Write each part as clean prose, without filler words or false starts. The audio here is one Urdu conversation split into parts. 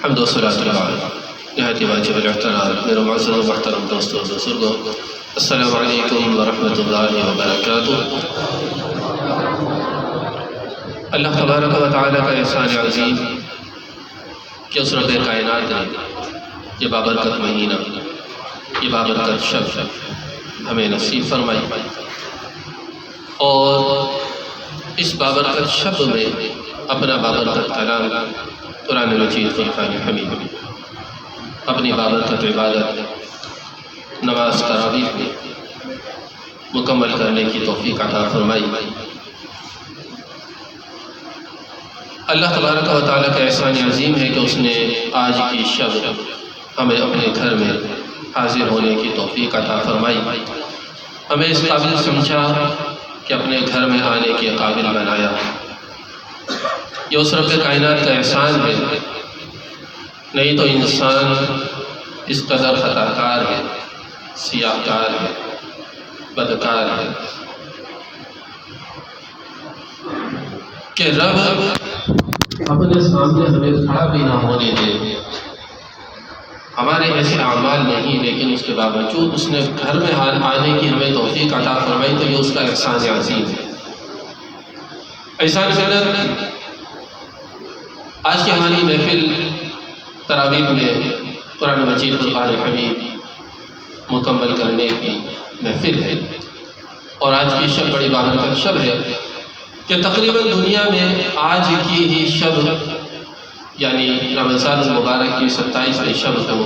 حمد و صلاۃ اللہ نہایت واجب الاحترام میرے معزز و محترم دوستوں اور بزرگوں، السلام علیکم ورحمۃ اللہ وبرکاتہ۔ اللہ تبارک و تعالیٰ کا احسان عظیم کہ اس رب کائنات نے یہ بابرکت مہینہ، یہ بابرکت شب ہمیں نصیب فرمائی، اور اس بابرکت شب میں اپنا بابرکت کلام قرآن مجید فرقان حمید اپنی بابرکت عبادت نماز تراویح میں مکمل کرنے کی توفیق عطا فرمائی۔ اللہ تبارک و تعالیٰ کا احسان عظیم ہے کہ اس نے آج کی شب ہمیں اپنے گھر میں حاضر ہونے کی توفیق عطا فرمائی، ہمیں اس قابل سمجھا کہ اپنے گھر میں آنے کے قابل بنایا۔ یہ اس رب کائنات کا احسان ہے، نہیں تو انسان اس قدر خطا کار ہے، سیاہ کار ہے، بدکار ہے کہ رب اپنے سامنے ہمیں کھڑا بھی نہ ہونے دے۔ ہمارے ایسے اعمال نہیں، لیکن اس کے باوجود اس نے گھر میں آنے کی ہمیں توفیق عطا فرمائی، تو یہ اس کا احسان عظیم ہے۔ احسان قدر آج کی ہماری محفل تراویح میں قرآن مجید فرقان حمید مکمل کرنے کی محفل ہے، اور آج کی شب بڑی بابرکت شب ہے کہ تقریباً دنیا میں آج کی ہی شب یعنی رمضان المبارک کی 27ویں شب کو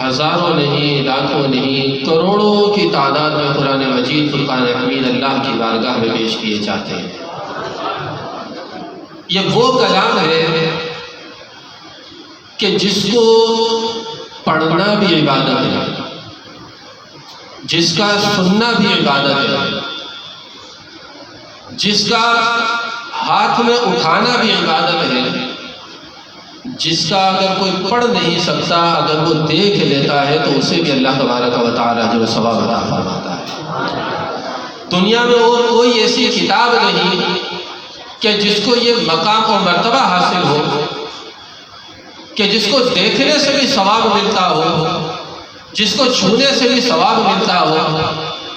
ہزاروں نہیں، لاکھوں نہیں، کروڑوں کی تعداد میں قرآن مجید فرقان حمید اللہ کی بارگاہ میں پیش کیے جاتے ہیں۔ یہ وہ کلام ہے کہ جس کو پڑھنا بھی عبادت ہے، جس کا سننا بھی عبادت ہے، جس کا ہاتھ میں اٹھانا بھی عبادت ہے، جس کا اگر کوئی پڑھ نہیں سکتا اگر وہ دیکھ لیتا ہے تو اسے بھی اللہ تبارک و تعالیٰ جو ثواب عطا فرماتا ہے۔ دنیا میں اور کوئی ایسی کتاب نہیں کہ جس کو یہ مقام و مرتبہ حاصل ہو کہ جس کو دیکھنے سے بھی ثواب ملتا ہو، جس کو چھونے سے بھی ثواب ملتا ہو،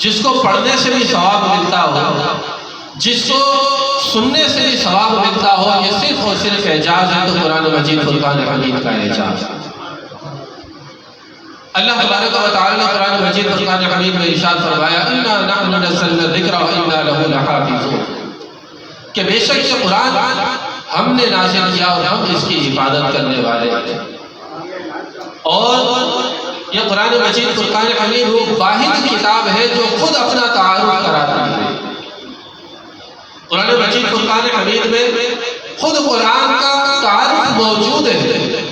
جس کو پڑھنے سے بھی ثواب ملتا ہو، جس کو سننے سے بھی ثواب ملتا ہو۔ یہ صرف اور صرف اعجاز ہے تو قرآن مجید فرقان حمید کا اعجاز ہے۔ اللہ تبارک و تعالیٰ نے قرآن مجید فرقان حمید میں ارشاد فرمایا اِنَّا نَحْنُ نَزَّلْنَا الذِّكْرَ وَإِنَّا لَهُ لَحَافِظُونَ، کہ بے شک یہ قرآن ہم نے نازل کیا اور ہم اس کی حفاظت کرنے والے ہیں۔ اور یہ قرآن مجید فرقان حمید وہ واحد کتاب ہے جو خود اپنا تعارف کراتا ہے۔ قرآن مجید فرقان حمید میں خود قرآن کا تعارف موجود ہے۔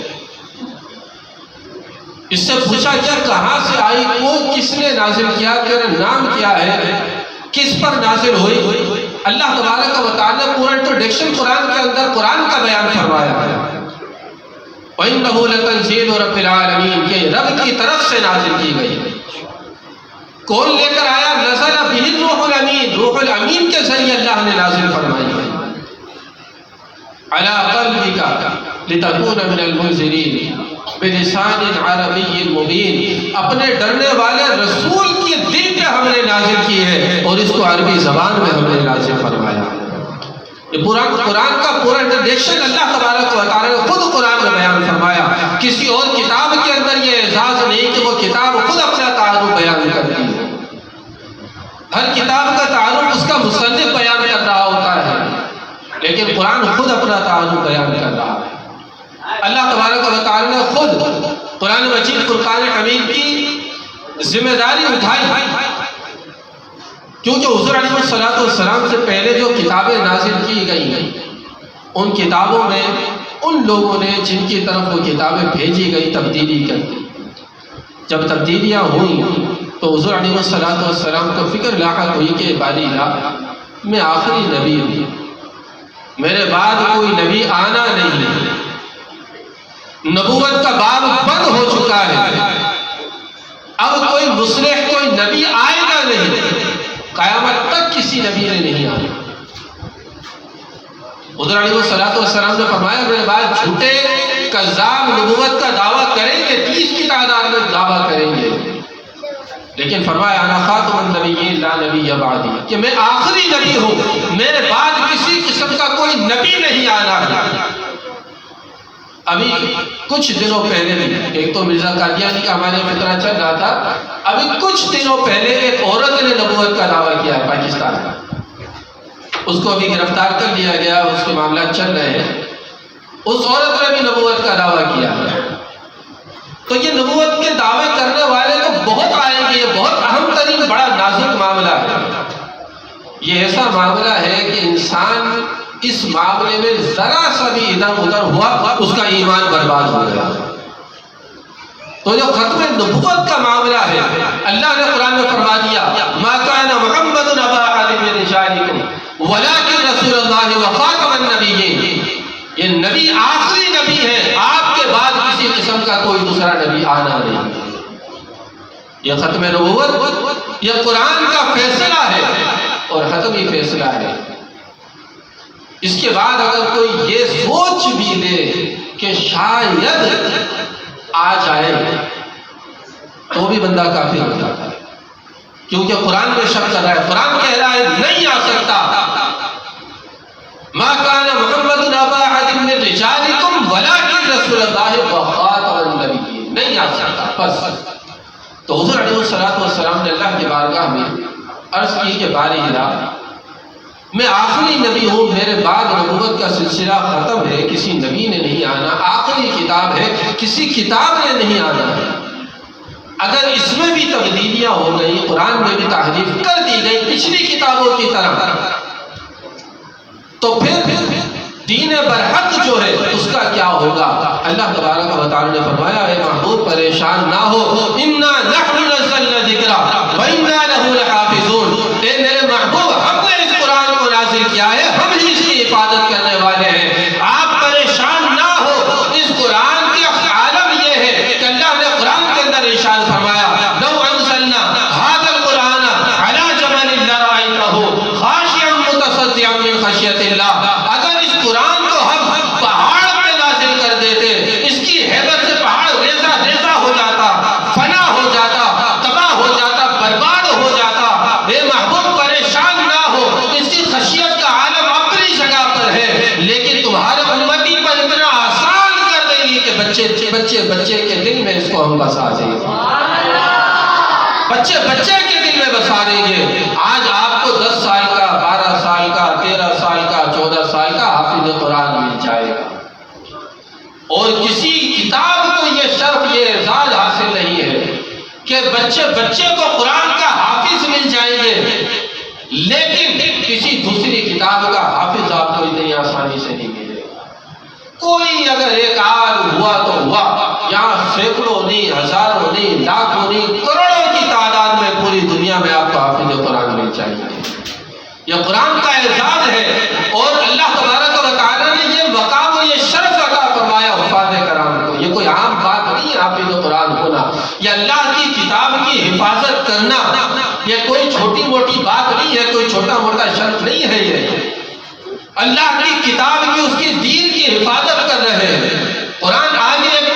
اس سے پوچھا کیا کہاں سے آئی، وہ کس نے نازل کیا، تیرا نام کیا ہے، کس پر نازل ہوئی۔ اللہ تبارک و تعالیٰ نے پورا انٹروڈکشن قرآن کے اندر قرآن کا بیان فرمایا ہے۔ وَإِنَّهُ لَتَنزِيلُ رَبِّ الْعَالَمِينَ، کہ رب کی طرف سے نازل کی گئی۔ کون لے کر آیا؟ نزل بہ الروح الامین، روح الامین کے ذریعے اللہ نے نازل فرمائی ہے۔ علی قلبک لتکون من المنذرین بلسان عربی مبین، اپنے ڈرنے والے رسول کے دل پہ ہم نے نازل کی ہے اور اس کو عربی زبان میں ہم نے نازل فرمایا۔ یہ قرآن کا پورا انٹروڈکشن اللہ تبارک و تعالیٰ نے خود قرآن میں بیان فرمایا۔ کسی اور کتاب کے اندر یہ اعزاز نہیں کہ وہ کتاب خود اپنا تعارف بیان کرتی ہے۔ ہر کتاب کا تعارف اس کا مصنف بیان کر رہا ہوتا ہے، لیکن قرآن خود اپنا تعارف بیان کر رہا ہے۔ اللہ تبارک و تعالیٰ نے خود قرآن مجید فرقان حمید کی ذمہ داری اٹھائی، کیونکہ حضور علیہ السلام سے پہلے جو کتابیں نازل کی گئی ان کتابوں میں ان لوگوں نے جن کی طرف وہ کتابیں بھیجی گئی تبدیلی کر دی۔ جب تبدیلیاں ہوئیں تو حضور علیہ السلام کو فکر لاحق ہوئی کہ باری اللہ میں آخری نبی ہوں، میرے بعد کوئی نبی آنا نہیں ہے، نبوت کا باب بند ہو چکا ہے، اب کوئی مصلح کوئی نبی آئے گا نہیں، قیامت تک کسی نبی نے نہیں آنا۔ حضور علیہ السلام نے فرمایا میرے بعد جھوٹے کذاب نبوت کا دعویٰ کریں گے، 30 کی تعداد میں دعویٰ کریں گے، لیکن فرمایا انا خاتم النبیین لا نبی بعدی، کہ میں آخری نبی ہوں، میرے بعد کسی قسم کا کوئی نبی نہیں آنا ہے۔ ابھی کچھ دنوں پہلے بھی ایک تو مرزا قادیانی کا ہمارے فطرہ چل رہا تھا، ابھی کچھ دنوں پہلے ایک عورت نے نبوت کا دعویٰ کیا ہے پاکستان میں، اس کو ابھی گرفتار کر لیا گیا، اس کے معاملات چل رہے ہیں، اس عورت نے بھی نبوت کا دعویٰ کیا ہے۔ تو یہ نبوت کے دعوے کرنے والے تو بہت آئیں گے، یہ بہت اہم ترین بڑا نازک معاملہ ہے۔ یہ ایسا معاملہ ہے کہ انسان اس معاملے میں ذرا سا بھی ادھر ادھر ہوا اس کا ایمان برباد ہو گیا۔ تو جو ختم نبوت کا معاملہ ہے، اللہ نے قرآن میں فرما دیا ما کان محمد ابا احد من رجالکم ولکن رسول اللہ وخاتم النبیین، یہ نبی آخری نبی ہے، آپ کے بعد کسی قسم کا کوئی دوسرا نبی آنا نہیں۔ یہ ختم نبوت یہ قرآن کا فیصلہ ہے اور ختمی فیصلہ ہے۔ اس کے بعد اگر کوئی یہ سوچ بھی لے کہ شاید آ جائے تو بھی بندہ کافر ہو جاتا ہے، کیونکہ قرآن میں شک کر رہا ہے، قرآن کہہ رہا ہے نہیں آ سکتا۔ ما کان محمد ابا احد من رجالکم ولکن رسول اللہ وخاتم النبیین، نہیں آ سکتا بس۔ تو حضور علیہ السلام نے اللہ کی بارگاہ میں عرض کی کہ باری الہ، میں آخری نبی ہوں، میرے بعد نبوت کا سلسلہ ختم ہے، کسی نبی نے نہیں آنا، آخری کتاب ہے، کسی کتاب نے نہیں آنا ہے۔ اگر اس میں بھی تبدیلیاں ہو گئی، قرآن میں بھی تحریف کر دی گئی پچھلی کتابوں کی طرح، تو پھر دین برحق جو ہے اس کا کیا ہوگا؟ اللہ تبارک و تعالی نے فرمایا اے محبوب پریشان نہ ہو، انا نحن نزلنا الذکر وانا له لحافظون، اے میرے محبوب ہم نے اس قرآن کو نازل کیا ہے، ہم ہی اس کی حفاظت کرنے والے ہیں، آپ پریشان نہ ہو۔ اس قرآن کی عالم یہ ہے کہ اللہ نے قرآن کے اندر ارشاد فرمایا لو انزلنا هذا القرآن على جبل لرأيته خاشعا متصدعا من خشیۃ اللہ، اگر اس قرآن کو ہم پہاڑ پہ نازل کر دیتے، اس کی ہیبت سے پہاڑ ریزہ ریزہ ہو جاتا، فنا ہو جاتا، تباہ ہو جاتا، برباد ہو جاتا۔ اے محبوب پریشان نہ ہو، اس کی خشیت کا عالم اپنی جگہ پر ہے، لیکن تمہارے امتی پر اتنا آسان کر دیں گے کہ بچے کے دل میں اس کو ہم بسا دیں گے، بچے کے دل میں بسا دیں گے۔ آج آپ کو 10 سال کا، 12 سال کا، 13 سال کا، 14 سال کا حافظ قرآن مل جائے گا، اور کسی کتاب کو یہ شرف یہ اعزاز حاصل نہیں ہے کہ بچے کو قرآن کا حافظ مل جائیں گے، لیکن کسی دوسری کتاب کا حافظ آپ کو اتنی آسانی سے نہیں ملے گا۔ کوئی اگر ایک آدھ ہوا تو ہوا، یہاں سینکڑوں نہیں، ہزاروں نہیں، لاکھوں نہیں، کروڑوں کی تعداد میں پوری دنیا میں آپ کو حافظ قرآن مل جائیں گے۔ یہ قرآن کا اعزاز ہے، اور اللہ تبارک و تعالی نے یہ مقام اور یہ شرف عطا فرمایا حفاظ کرام کو۔ یہ کوئی عام بات نہیں ہے حافظ قرآن ہونا، یہ اللہ کی کتاب کی حفاظت کرنا، یہ کوئی چھوٹی موٹی بات نہیں ہے، کوئی چھوٹا موٹا شرف نہیں ہے، یہ اللہ کی کتاب کی، اس کی دین کی حفاظت کر رہے ہیں۔ قرآن آگے ایک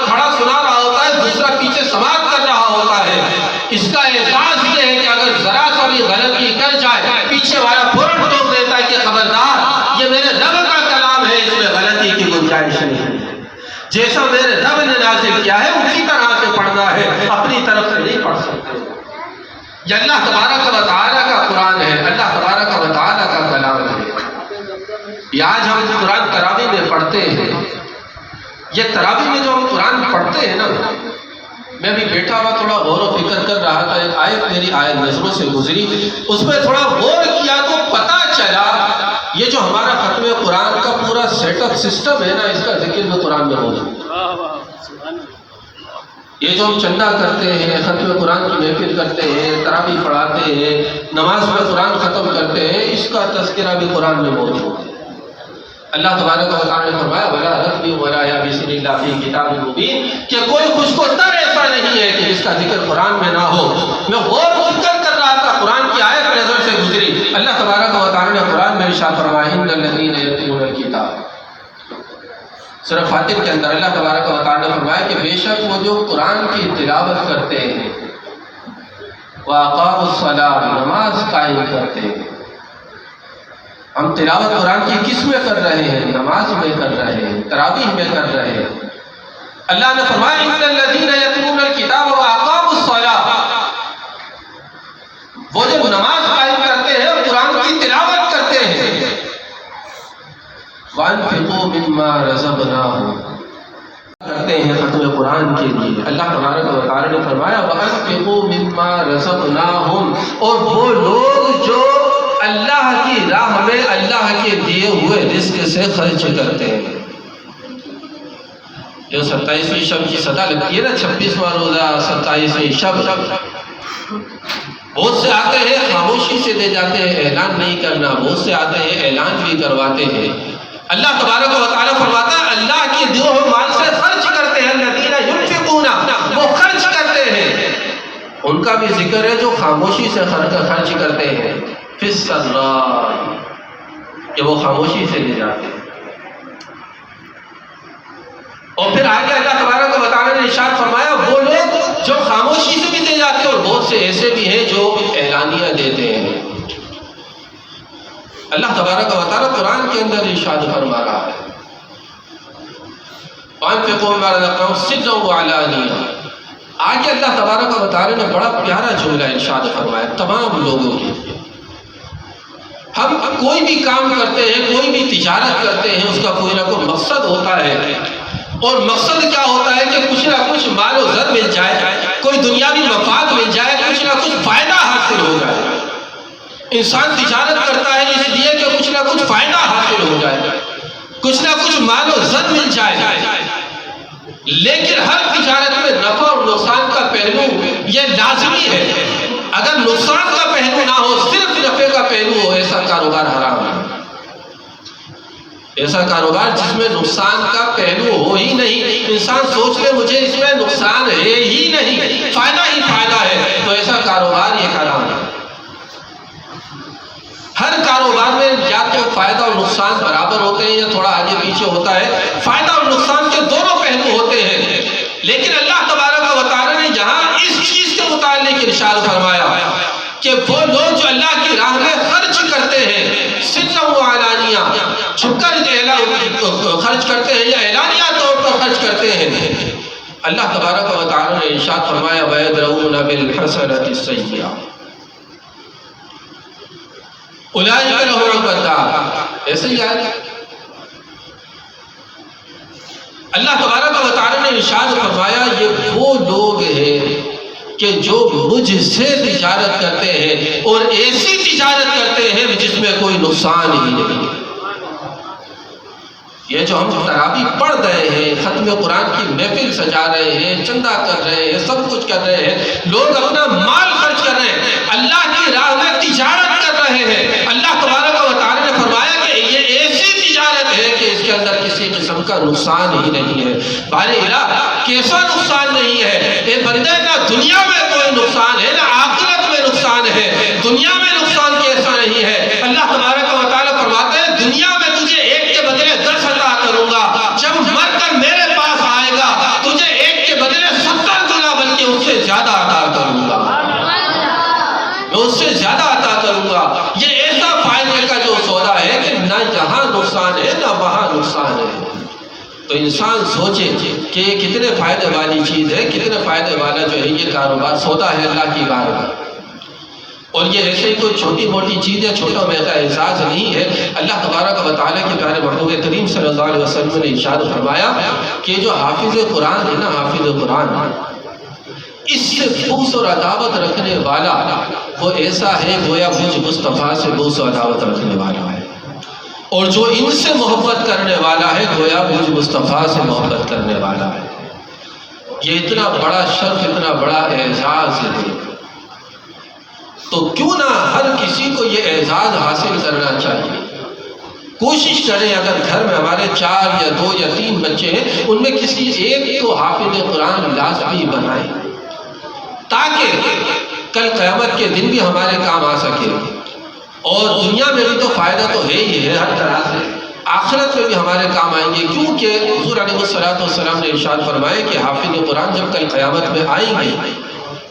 کھڑا سنا رہا ہوتا ہے، دوسرا پیچھے سماعت کر رہا ہوتا ہے۔ اس کا احساس یہ ہے کہ اگر ذرا سا بھی غلطی کر جائے، پیچھے والا فوراً ٹوک دیتا ہے کہ خبردار یہ میرے رب کا کلام ہے، اس میں غلطی کی گنجائش نہیں ہے، جیسا میرے رب نے نازل کیا ہے اسی طرح سے پڑھنا ہے، اپنی طرف سے نہیں پڑھ سکتے۔ یہ اللہ تبارک و تعالیٰ کا قرآن ہے، اللہ تبارک و تعالیٰ کا کلام ہے۔ یہ آج ہم قرآن تراویح میں پڑھتے ہیں، یہ تراویح میں جو ہم قرآن پڑھتے ہیں نا، میں بھی بیٹھا ہوا تھوڑا غور و فکر کر رہا تھا، ایک آیت میری نظروں سے گزری، اس میں تھوڑا غور کیا تو پتہ چلا یہ جو ہمارا ختم قرآن کا پورا سیٹ اپ سسٹم ہے نا، اس کا ذکر بھی قرآن میں موجود ہے۔ یہ جو ہم چندہ کرتے ہیں، ختم قرآن کی محفل کرتے ہیں، تراویح پڑھاتے ہیں، نماز میں قرآن ختم کرتے ہیں، اس کا تذکرہ بھی قرآن میں موجود ہے۔ اللہ تبارک و تعالی نے فرمایا وَلَا رَتْبٍ وَلَا يَابِسٍ إِلَّا فِي كِتَابٍ مُبِينٍ، کہ کوئی خوشک و تر ایسا نہیں ہے کہ جس کا ذکر قرآن میں نہ ہو۔ میں غور و فکر کر رہا تھا، قرآن کی آیت نظر سے گزری، اللہ تبارک و تعالی نے قرآن میں ارشاد فرمایا إِنَّ الَّذِينَ يَتْلُونَ الْكِتَابَ سورہ فاتر کے اندر اللہ تبارک و تعالیٰ نے فرمایا کہ بے شک وہ جو قرآن کی تلاوت کرتے ہیں وَأَقَامُوا الصَّلَاةَ نماز قائم کرتے ہیں. ہم تلاوت قرآن کی کس میں کر رہے ہیں؟ نماز میں کر رہے ہیں، تراویح میں کر رہے ہیں. اللہ نے فرمایا إِنَّ الَّذِينَ يَتْلُونَ الْكِتَابَ وَأَقَامُوا الصَّلَاةَ، وہ جو نماز قائم کرتے ہیں قرآن کی تلاوت کرتے ہیں. وَأَنفِقُوا مِمَّا رَزَقْنَاهُمْ، کرتے ہیں ختم قرآن کے لیے. اللہ تبارک و تعالیٰ نے فرمایا وَأَنفِقُوا مِمَّا رَزَقْنَاهُمْ، اور وہ لوگ جو اللہ کی راہ میں اللہ کے دیے ہوئے رزق سے خرچ کرتے ہیں. جو 27ویں شب کی صدا لگتی ہے نا، 26واں روزہ 27ویں شب، بہت سے آتے ہیں خاموشی سے دے جاتے ہیں، اعلان نہیں کرنا. بہت سے آتے ہیں اعلان بھی کرواتے ہیں. اللہ تبارک و تعالیٰ فرماتا ہے اللہ کے دیے ہوئے مال سے خرچ کرتے ہیں. الذین ینفقون، وہ خرچ کرتے ہیں. ان کا بھی ذکر ہے جو خاموشی سے خرچ کرتے ہیں. فی السراء، کہ وہ خاموشی سے لے جاتے ہیں. اور پھر آگے اللہ تبارک و تعالیٰ نے ارشاد فرمایا وہ لوگ جو خاموشی سے بھی دے جاتے ہیں، اور بہت سے ایسے بھی ہیں جو اعلانیہ دیتے ہیں. اللہ تبارک و تعالیٰ قرآن کے اندر ارشاد فرما رہا ہے وَأَنفِقُوا مِمَّا رَزَقْنَاكُمْ سِرًّا وَعَلَانِيَةً. آگے اللہ تبارک و تعالیٰ نے بڑا پیارا جملہ ارشاد فرمایا تمام لوگوں کے لیے. ہم کوئی بھی کام کرتے ہیں، کوئی بھی تجارت کرتے ہیں، اس کا کوئی نہ کوئی مقصد ہوتا ہے. اور مقصد کیا ہوتا ہے کہ کچھ نہ کچھ مال و زر مل جائے، کوئی دنیاوی مفاد مل جائے، کچھ نہ کچھ فائدہ حاصل ہو جائے. انسان تجارت کرتا ہے اس لیے کہ کچھ نہ کچھ فائدہ حاصل ہو جائے، کچھ نہ کچھ مال و زر مل جائے. لیکن ہر تجارت میں نفع اور نقصان کا پہلو یہ لازمی ہے. اگر نقصان کا پہلو نہ ہو، صرف نفع کا پہلو ہو، ایسا کاروبار حرام ہے. ایسا کاروبار جس میں نقصان کا پہلو ہو ہی نہیں، انسان سوچ لے مجھے اس میں نقصان ہے ہی نہیں، فائدہ ہی فائدہ ہے، تو ایسا کاروبار یہ حرام ہے. ہر کاروبار میں یا تو فائدہ اور نقصان برابر ہوتے ہیں یا تھوڑا آگے پیچھے ہوتا ہے. فائدہ اور نقصان کے دونوں پہلو ہوتے ہیں. لیکن اللہ تبارک و تعالیٰ نے یہاں اس چیز کے متعلق ارشاد فرمایا کہ وہ لوگ جو اللہ کی راہ میں خرچ کرتے ہیں سرًّا وعلانیہ، چھپ کر خرچ کرتے ہیں یا اعلانیہ طور پر خرچ کرتے ہیں. اللہ تبارک و تعالیٰ نے ارشاد فرمایا وَيَدْرَؤُونَ بِالْحَسَنَةِ السَّيِّئَةَ اولئک لهم عقبی الدار. ایسے ہی آئے اللہ تبارک و تعالیٰ نے ارشاد فرمایا یہ وہ لوگ ہیں کہ جو مجھ سے تجارت کرتے ہیں اور ایسی تجارت کرتے ہیں جس میں کوئی نقصان ہی نہیں. یہ جو ہم تراویح پڑھ رہے ہیں، ختم قرآن کی محفل سجا رہے ہیں، چندہ کر رہے ہیں، سب کچھ کر رہے ہیں، لوگ اپنا مال خرچ کر رہے ہیں، اللہ کی راہ میں تجارت کر رہے ہیں. اللہ تبارک و تعالیٰ نے فرمایا کہ یہ ایسی تجارت ہے کہ اس کے اندر کسی قسم کا نقصان ہی نہیں ہے. بارے الہ کیسا نقصان نہیں ہے؟ اے بندے نہ دنیا میں کوئی نقصان ہے نہ آخرت میں نقصان ہے. دنیا میں نقصان کیسا نہیں ہے؟ اللہ تبارک و تعالیٰ فرماتے ہیں دنیا میں تجھے ایک کے بدلے 10 عطا کروں گا، جب مر کر میرے پاس آئے گا تجھے ایک کے بدلے 70 گنا بلکہ اس سے زیادہ عطا کروں گا، میں اس سے زیادہ عطا کروں گا. یہ ایسا فائدے کا جو سودا ہے کہ نہ یہاں نقصان ہے نہ وہاں نقصان ہے. تو انسان سوچے کہ یہ کتنے فائدے والی چیز ہے، کتنے فائدے والا جو ہے یہ کاروبار سودا ہے اللہ کی بارگاہ. اور یہ ایسے ہی کوئی چھوٹی موٹی چیز ہے، چھوٹا موٹا اعزاز نہیں ہے. اللہ تبارک و تعالیٰ کے پیارے محبوب کریم صلی اللہ علیہ وسلم نے ارشاد فرمایا کہ جو حافظ قرآن ہے نا، حافظ قرآن، اس سے بغض اور عداوت رکھنے والا وہ ایسا ہے گویا مجھ مصطفیٰ سے بغض و عداوت رکھنے والا ہے. اور جو ان سے محبت کرنے والا ہے گویا مجھ مصطفیٰ سے محبت کرنے والا ہے. یہ اتنا بڑا شرف، اتنا بڑا اعزاز ہے. تو کیوں نہ ہر کسی کو یہ اعزاز حاصل کرنا چاہیے. کوشش کریں اگر گھر میں ہمارے 4 یا 2 یا 3 بچے ہیں ان میں کسی ایک کو حافظ قرآن لازمی بنائیں تاکہ کل قیامت کے دن بھی ہمارے کام آ سکے. اور دنیا میں بھی تو فائدہ تو ہے ہی ہے ہر طرح سے. آخرت میں بھی ہمارے کام آئیں گے، کیونکہ حضور علیہ السلام نے ارشاد فرمایا کہ حافظ قرآن جب کل قیامت میں آئیں گے،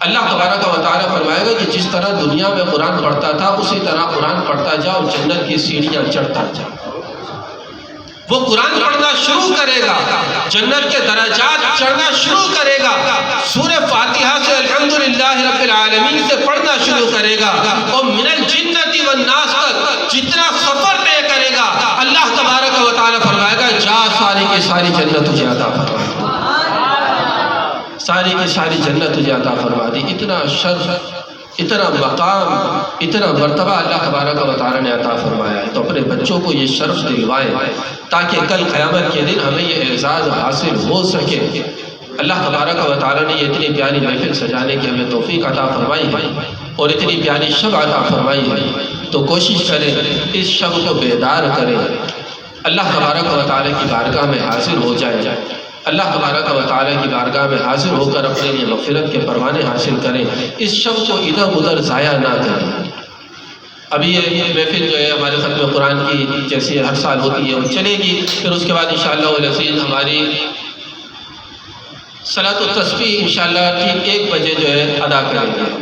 اللہ تبارک و تعالیٰ فرمائے گا کہ جس طرح دنیا میں قرآن پڑھتا تھا اسی طرح قرآن پڑھتا جا اور جنت کی سیڑھیاں چڑھتا جا۔ وہ قرآن پڑھنا شروع کرے گا، جنت کے درجات چڑھنا شروع کرے گا، سورہ فاتحہ سے الحمدللہ رب العالمین سے پڑھنا شروع کرے گا، اور من الجنت والناس تک جتنا سفر طے کرے گا اللہ تبارک و تعالیٰ فرمائے گا جا ساری کی ساری جنت تجھے عطا فرما دی، ساری کی ساری جنت تجھے عطا فرما دی۔ اتنا شرف، اتنا مقام، اتنا مرتبہ اللہ تبارک و تعالیٰ نے عطا فرمایا ہے۔ تو اپنے بچوں کو یہ شرف دلوائیں تاکہ کل قیامت کے دن ہمیں یہ اعزاز حاصل ہو سکے۔ اللہ تبارک و تعالیٰ نے یہ اتنی پیاری محفل سجانے کی ہمیں توفیق عطا فرمائی ہے اور اتنی پیاری شب عطا فرمائی ہے، تو کوشش کریں اس شب کو بیدار کریں، اللہ تبارک و تعالیٰ کی بارگاہ میں حاضر ہو جائے، اللہ تبارک و تعالیٰ کی بارگاہ میں حاضر ہو کر اپنے لیے مغفرت کے پروانے حاصل کریں، اس شب کو ادھر ادھر ضائع نہ کریں۔ ابھی یہ محفل جو ہے ہمارے ختم قرآن کی جیسے ہر سال ہوتی ہے وہ چلے گی، پھر اس کے بعد انشاءاللہ العزیز ہماری صلاۃ التسبیح انشاءاللہ ٹھیک 1 بجے جو ہے ادا کریں گے،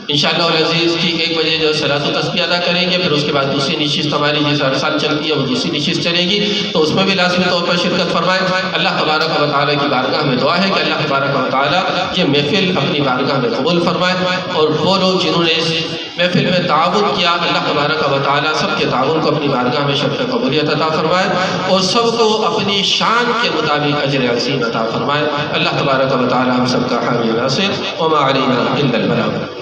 انشاءاللہ العزیز ٹھیک 1 بجے جو ہے صلاۃ التسبیح ادا کریں گے، پھر اس کے بعد دوسری نشست ہماری جیسے ہر سال چلتی ہے وہ دوسری نشست چلے گی، تو اس میں بھی لازمی طور پر شرکت فرمائیں۔ اللہ تبارک و تعالیٰ کی بارگاہ میں دعا ہے کہ اللہ تبارک و تعالیٰ یہ محفل اپنی بارگاہ میں قبول فرمائے، اور وہ لوگ جنہوں نے اس محفل میں تعاون کیا اللہ تبارک و تعالیٰ سب کے تعاون کو اپنی بارگاہ میں شرف قبولیت عطا فرمائے، اور سب کو اپنی شان کے مطابق اجر عظیم عطا فرمائے۔ اللہ تبارک و تعالیٰ ہم سب کا حامی ناصر، وما علینا الا البلاغ۔